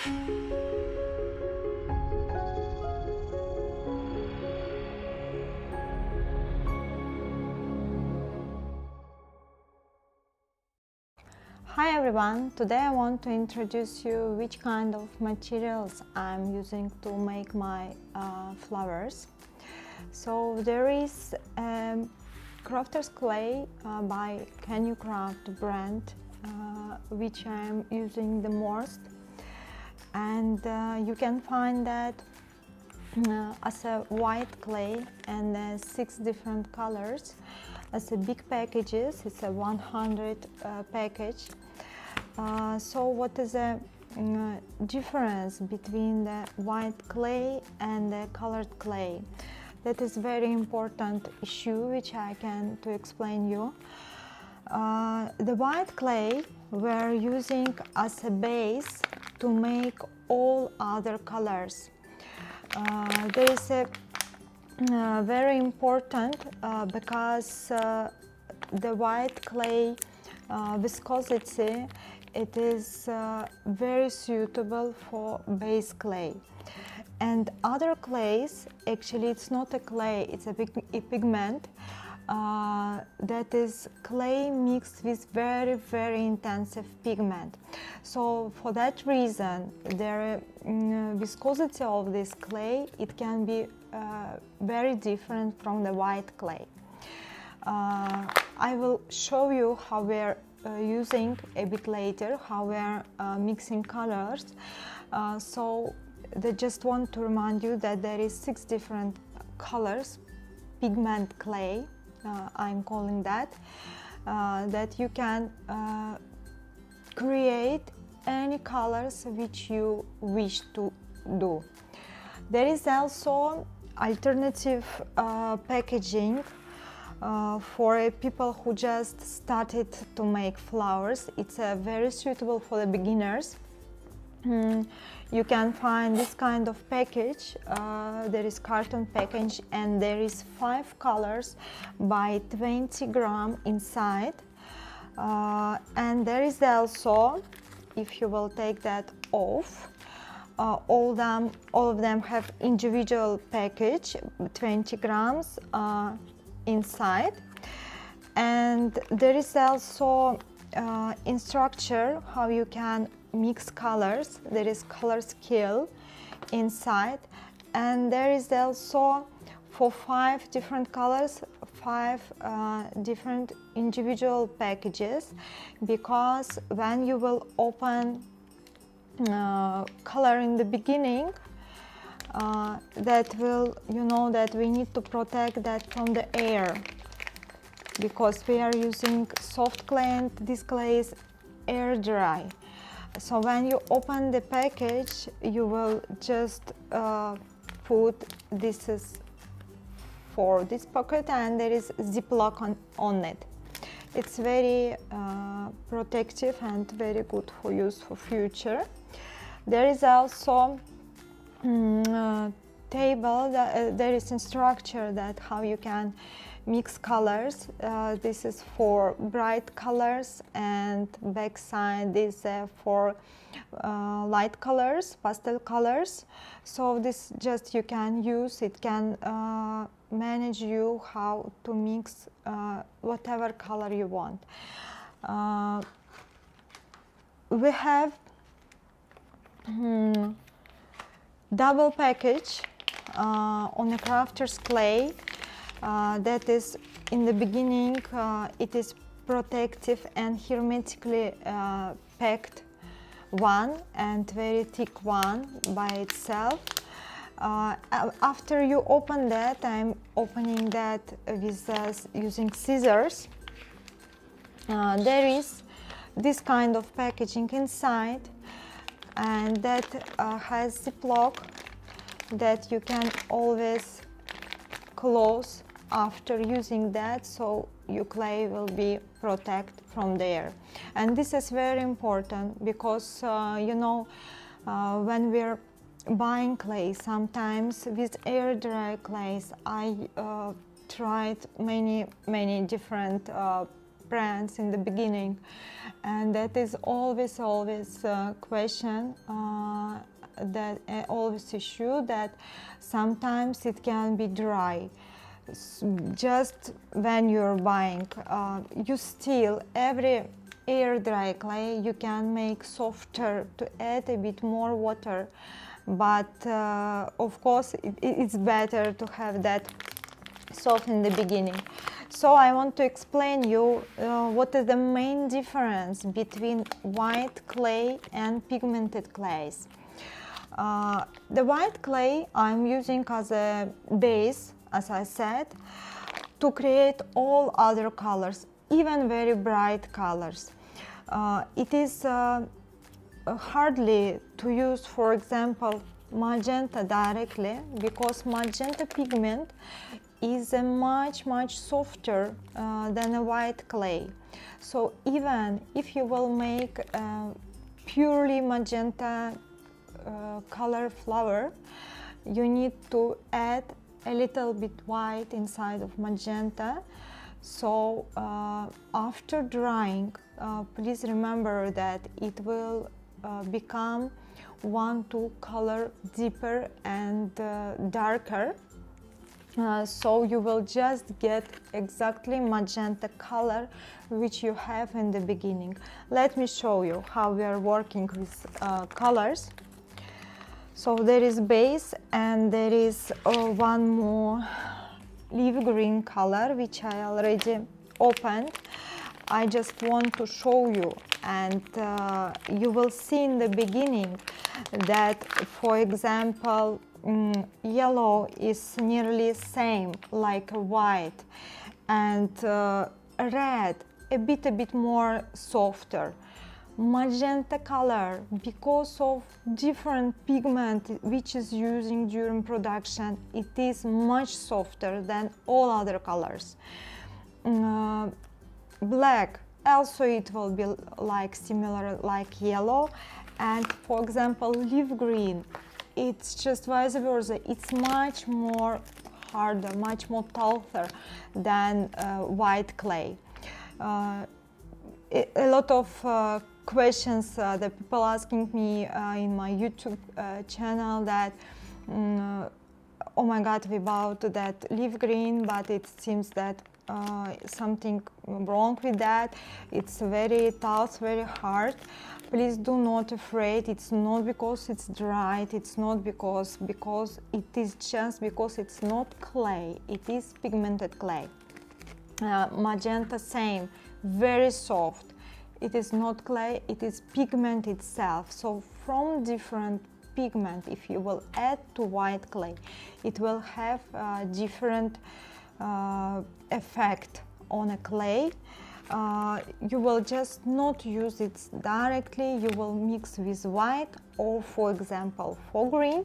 Hi everyone, today I want to introduce you which kind of materials I'm using to make my flowers. So there is crafter's clay by CANUCRAFT brand which I'm using the most, and you can find that as a white clay and 6 different colors as a big packages. It's a 100 package. So what is the difference between the white clay and the colored clay? That is very important issue which I can to explain you. The white clay we're using as a base to make all other colors. There is a very important because the white clay viscosity, it is very suitable for base clay, and other clays, actually it's not a clay, it's a pigment that is clay mixed with very intensive pigment. So for that reason, the viscosity of this clay, it can be very different from the white clay. I will show you how we're using a bit later, how we're mixing colors. So I just want to remind you that there is 6 different colors, pigment clay, I'm calling that, that you can create any colors which you wish to do. There is also alternative packaging for people who just started to make flowers. It's very suitable for the beginners. You can find this kind of package. There is carton package and there is 5 colors by 20 gram inside. And there is also, if you will take that off, all of them have individual package, 20 grams inside. And there is also instruction how you can mix colors. There is color scale inside, and there is also for 5 different colors, 5 different individual packages, because when you will open color in the beginning, that will, you know, that we need to protect that from the air, because we are using soft clay and this clay is air dry. So when you open the package, you will just put, this is for this pocket, and there is ziplock on it. It's very protective and very good for use for future. There is also table, there is instruction that how you can mix colors. This is for bright colors, and back side is for light colors, pastel colors. So this just you can use, it can manage you how to mix whatever color you want. We have double package on a crafter's clay. That is, in the beginning, it is protective and hermetically packed one, and very thick one by itself. After you open that, I'm opening that with using scissors. There is this kind of packaging inside, and that has ziplock that you can always close after using that, so your clay will be protected from there. And this is very important because you know, when we're buying clay, sometimes with air dry clays, I tried many different brands in the beginning, and that is always question, that always issue, that sometimes it can be dry. Just when you're buying, you still every air dry clay you can make softer to add a bit more water, but of course it's better to have that soft in the beginning. So I want to explain you what is the main difference between white clay and pigmented clays. The white clay I'm using as a base, as I said, to create all other colors, even very bright colors. It is hardly to use, for example, magenta directly, because magenta pigment is a much softer than a white clay. So even if you will make a purely magenta color flower, you need to add a little bit white inside of magenta. So after drying, please remember that it will become 1-2 color deeper and darker. So you will just get exactly magenta color which you have in the beginning. Let me show you how we are working with colors. So there is base, and there is one more leaf green color which I already opened. I just want to show you, and you will see in the beginning that, for example, yellow is nearly same like white, and red a bit more softer. Magenta color, because of different pigment which is using during production, it is much softer than all other colors. Black also, it will be like similar like yellow, and for example leaf green, it's just vice versa. It's much more harder, much more tougher than white clay. A lot of questions that people asking me in my YouTube channel, that oh my god, we bought that leaf green, but it seems that something wrong with that. It's very tough, very hard. Please do not afraid. It's not because it's dried, it's not because it is just because it's not clay, it is pigmented clay. Magenta, same, very soft. It is not clay, it is pigment itself. So from different pigment, if you will add to white clay, it will have a different effect on a clay. You will just not use it directly, you will mix with white, or for example for green,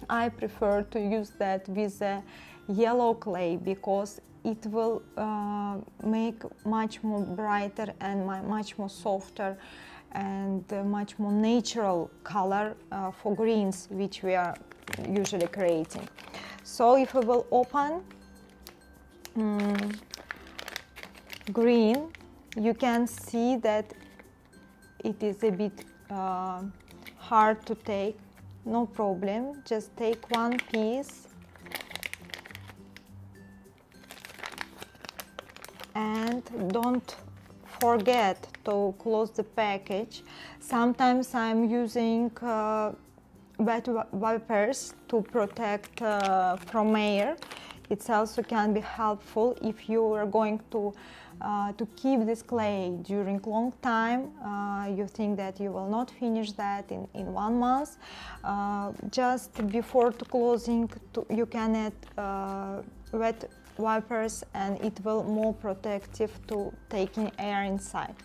I prefer to use that with a yellow clay, because it will make much more brighter and much more softer and much more natural color for greens, which we are usually creating. So if we will open green, you can see that it is a bit hard to take. No problem, just take one piece and don't forget to close the package. Sometimes I'm using wet wipers to protect from air. It also can be helpful if you are going to keep this clay during long time. You think that you will not finish that in 1 month. Just before to closing, you can add wet wipers, and it will more protective to taking air inside.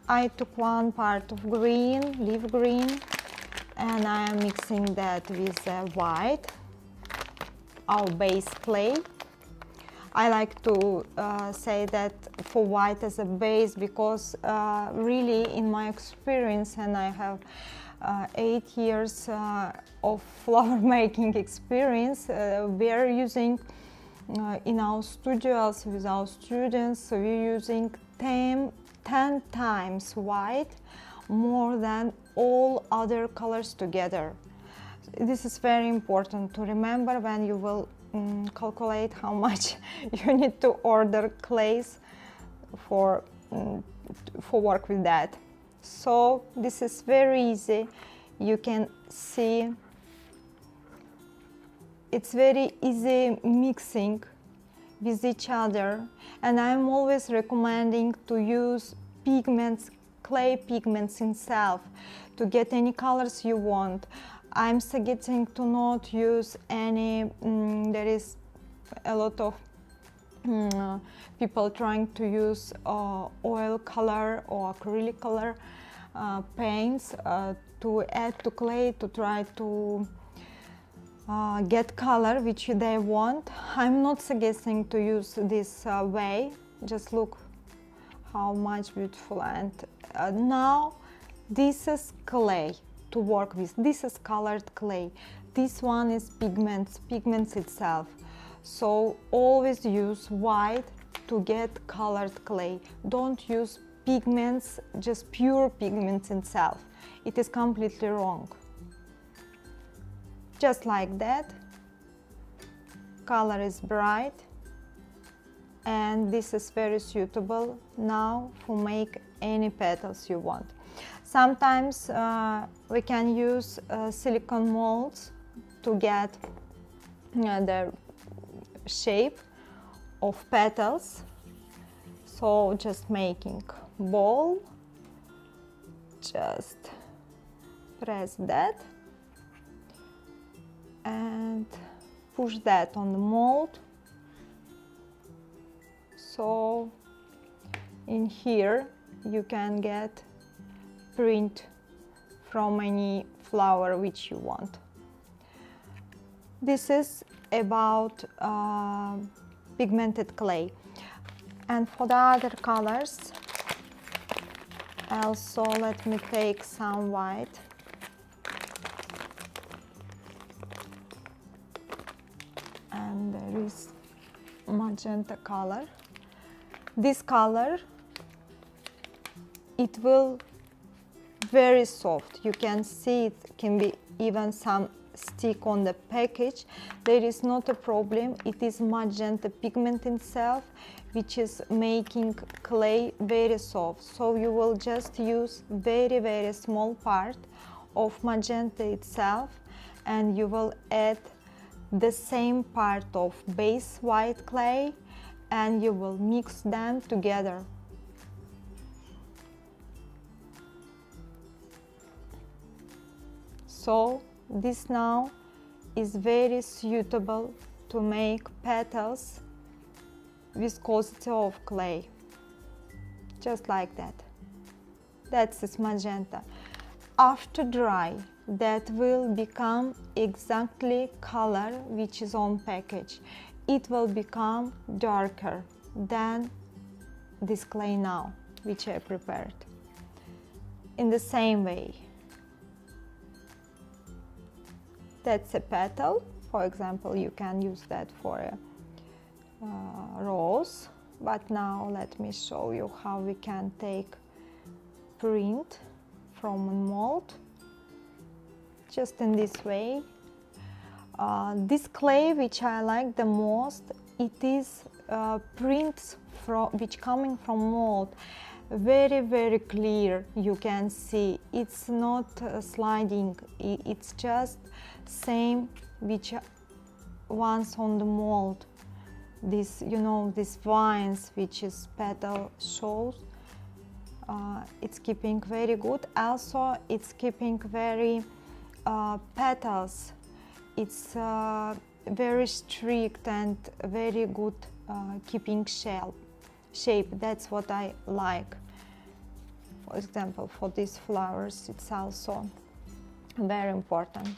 I took one part of green, leaf green, and I am mixing that with white, our base clay. I like to say that for white as a base, because really in my experience, and I have 8 years of flower making experience, we are using in our studios with our students, we're using 10 times white more than all other colors together. This is very important to remember when you will calculate how much you need to order clays for work with that. So this is very easy. You can see it's very easy mixing with each other, and I'm always recommending to use pigments, clay pigments itself, to get any colors you want. I'm suggesting to not use any, there is a lot of people trying to use oil color or acrylic color paints to add to clay to try to get color which they want. I'm not suggesting to use this way. Just look how much beautiful. And now this is clay to work with. This is colored clay. This one is pigments itself. So always use white to get colored clay. Don't use pigments, just pure pigments itself. It is completely wrong. Just like that. Color is bright, and this is very suitable now for make any petals you want. Sometimes we can use silicone molds to get the shape of petals. So just making ball, just press that and push that on the mold. So in here you can get print from any flower which you want. This is about pigmented clay. And for the other colors, also let me take some white. And there is magenta color. This color, it will very soft. You can see it can be even some stick on the package. There is not a problem. It is magenta pigment itself which is making clay very soft. So you will just use very small part of magenta itself, and you will add the same part of base white clay, and you will mix them together. So this now is very suitable to make petals viscosity of clay, just like that. That's this magenta. After dry, that will become exactly color which is on package. It will become darker than this clay now, which I prepared. In the same way, that's a petal. For example, you can use that for a rose. But now let me show you how we can take print from a mold, just in this way. This clay which I like the most, it is prints which coming from mold, very clear. You can see it's not sliding, it's just same which ones on the mold. This, you know, these vines which is petal shows, it's keeping very good. Also it's keeping very petals. It's very strict and very good keeping shape. That's what I like. For example, for these flowers, it's also very important.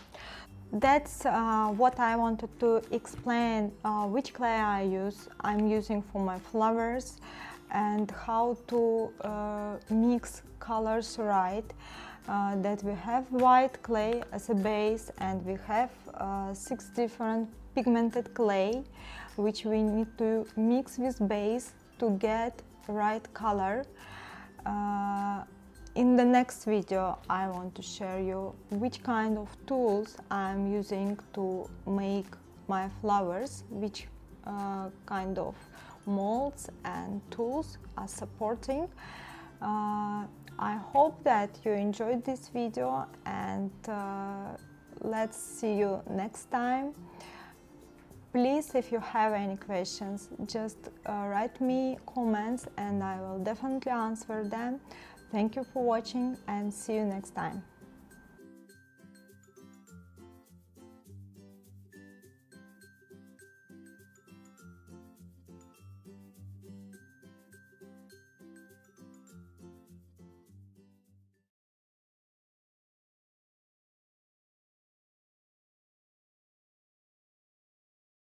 That's what I wanted to explain, which clay I use. I'm using for my flowers, and how to mix colors right. that we have white clay as a base, and we have 6 different pigmented clay which we need to mix with base to get right color. In the next video I want to share you which kind of tools I'm using to make my flowers, which kind of molds and tools are supporting. I hope that you enjoyed this video, and let's see you next time. Please, if you have any questions, just write me comments and I will definitely answer them. Thank you for watching and see you next time.